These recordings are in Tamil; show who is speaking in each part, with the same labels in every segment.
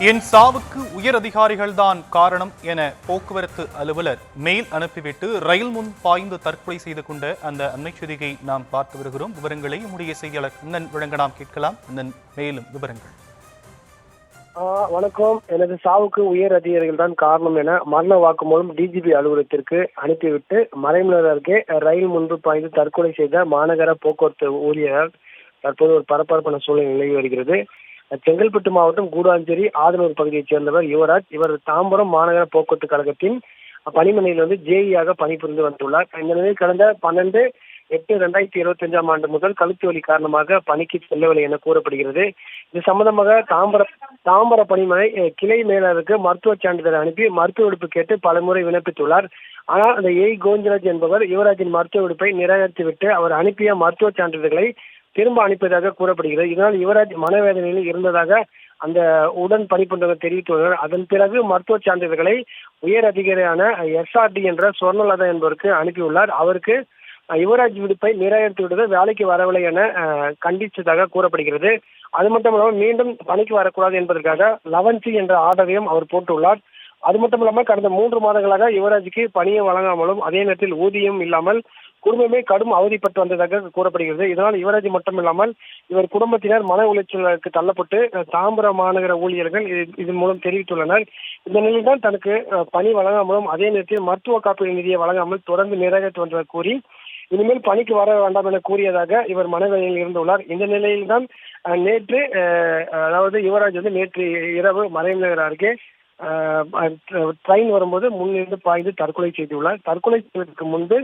Speaker 1: என் சாவுக்கு உயர் அதிகாரிகள்தான் காரணம் என போக்குவரத்து அலுவலர் மெயில் அனுப்பிவிட்டு ரயில் முன் பாய்ந்து தற்கொலை செய்து கொண்ட அந்த அண்மை செய்தியை நாம் பார்த்து வருகிறோம். விவரங்களை நம்முடைய செய்தியாளர் கண்ணன் வழங்க நாம் கேட்கலாம். மேலும் விவரங்கள்.
Speaker 2: வணக்கம். எனது சாவுக்கு உயர் அதிகாரிகள் தான் காரணம் என மரண வாக்குமூலம் டிஜிபி அலுவலகத்திற்கு அனுப்பிவிட்டு மறைமலர் அருகே ரயில் முன்பு பாய்ந்து தற்கொலை செய்த மாநகர போக்குவரத்து ஊழியரால் தற்போது ஒரு பரபரப்பான சூழ்நிலை நிலவி வருகிறது. செங்கல்பட்டு மாவட்டம் கூடாஞ்சேரி ஆதனூர் பகுதியைச் சேர்ந்தவர் யுவராஜ். இவர் தாம்பரம் மாநகர போக்குவரத்து கழகத்தின் பணிமனையில் ஜேஇயாக பணிபுரிந்து வந்துள்ளார். இந்த நிலையில் கடந்த 12/8/2025 முதல் கழுத்து வலி காரணமாக பணிக்கு செல்லவில்லை என கூறப்படுகிறது. இது சம்பந்தமாக தாம்பர பணிமனை கிளை மேலாளருக்கு மருத்துவ சான்றிதழ் அனுப்பி மருத்துவ விடுப்பு கேட்டு பலமுறை விண்ணப்பித்துள்ளார். ஆனால் அந்த கோவிந்தராஜ் என்பவர் யுவராஜின் மருத்துவ விடுப்பை நிராகரித்துவிட்டு அவர் அனுப்பிய மருத்துவ சான்றிதழ்களை திரும்ப அனுப்பியதாக கூறப்படுகிறது. இதனால் யுவராஜ் மனவேதனையில் இருந்ததாக அந்த உடன் பணிபுரிந்தவர் தெரிவித்துள்ளனர். அதன் பிறகு மருத்துவ சான்றிதழ்களை உயர் அதிகாரியான SRD என்ற சொர்ணலதா என்பவருக்கு அனுப்பியுள்ளார். அவருக்கு யுவராஜ் விடுப்பை நிராகரித்து விடுவது வேலைக்கு வரவில்லை என கண்டித்ததாக கூறப்படுகிறது. அது மட்டுமல்லாமல் மீண்டும் பணிக்கு வரக்கூடாது என்பதற்காக 11C என்ற ஆர்டரையும் அவர் போட்டுள்ளார். அது மட்டும் இல்லாமல் கடந்த 3 மாதங்களாக யுவராஜுக்கு பணியை வழங்காமலும் அதே நேரத்தில் ஊதியம் இல்லாமல் குடும்பமே கடும் அவதிப்பட்டு வந்ததாக கூறப்படுகிறது. இதனால் யுவராஜ் மட்டும் இல்லாமல் இவர் குடும்பத்தினர் மன உளைச்சலுக்கு தள்ளப்பட்டு தாம்பரம் மாநகர ஊழியர்கள் இதன் மூலம் தெரிவித்துள்ளனர். இந்த நிலையில் தான் தனக்கு பணி வழங்காமலும் அதே நேரத்தில் மருத்துவ காப்பீடு நிதியை வழங்காமல் தொடர்ந்து நிராகரித்து வந்ததாக கூறி இனிமேல் பணிக்கு வர வேண்டாம் என கூறியதாக இவர் மனவேதனையில் இருந்துள்ளார். இந்த நிலையில்தான் நேற்று அதாவது யுவராஜ் நேற்று இரவு மறைமலர் அருகே ட்ரெயின் வரும்போது முன்னிருந்து பாய்ந்து தற்கொலை செய்துள்ளார். தற்கொலை செய்வதற்கு முன்பு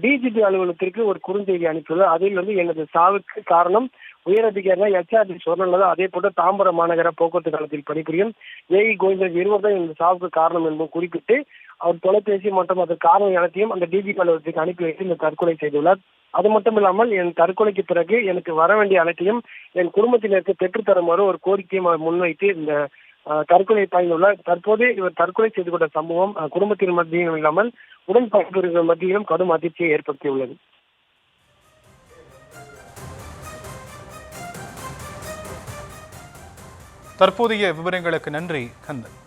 Speaker 2: டிஜிபி அலுவலகத்திற்கு ஒரு குறுஞ்செய்தி அனுப்பியுள்ளார். அதில் எனது சாவுக்கு காரணம் உயர் அதிகாரிகள் SRD சொன்னது. அதே போல தாம்பரம் மாநகர போக்குவரத்து கழகத்தில் பணிபுரியும் கோவிந்தராஜ் இருவர் தான் இந்த சாவுக்கு காரணம் என்பது குறிப்பிட்டு அவர் தொலைபேசி மற்றும் அதற்கு காரணம் அனைத்தையும் அந்த டிஜிபி அலுவலகத்துக்கு அனுப்பி வைத்து இந்த தற்கொலை செய்துள்ளார். அது மட்டும் இல்லாமல் என் தற்கொலைக்கு பிறகு எனக்கு வர வேண்டிய அனைத்தையும் என் குடும்பத்தினருக்கு பெற்றுத்தருமாறு ஒரு கோரிக்கையை முன்வைத்து இந்த தற்கொலை பாய்ந்துள்ளார். தற்போது இவர் தற்கொலை செய்து கொண்ட சம்பவம் குடும்பத்தின் மத்தியிலும் இல்லாமல் உடன் பணிபுரிகிற மத்தியிலும் கடும் அதிர்ச்சியை ஏற்படுத்தியுள்ளது.
Speaker 1: தற்போதைய விவரங்களுக்கு நன்றி கந்தன்.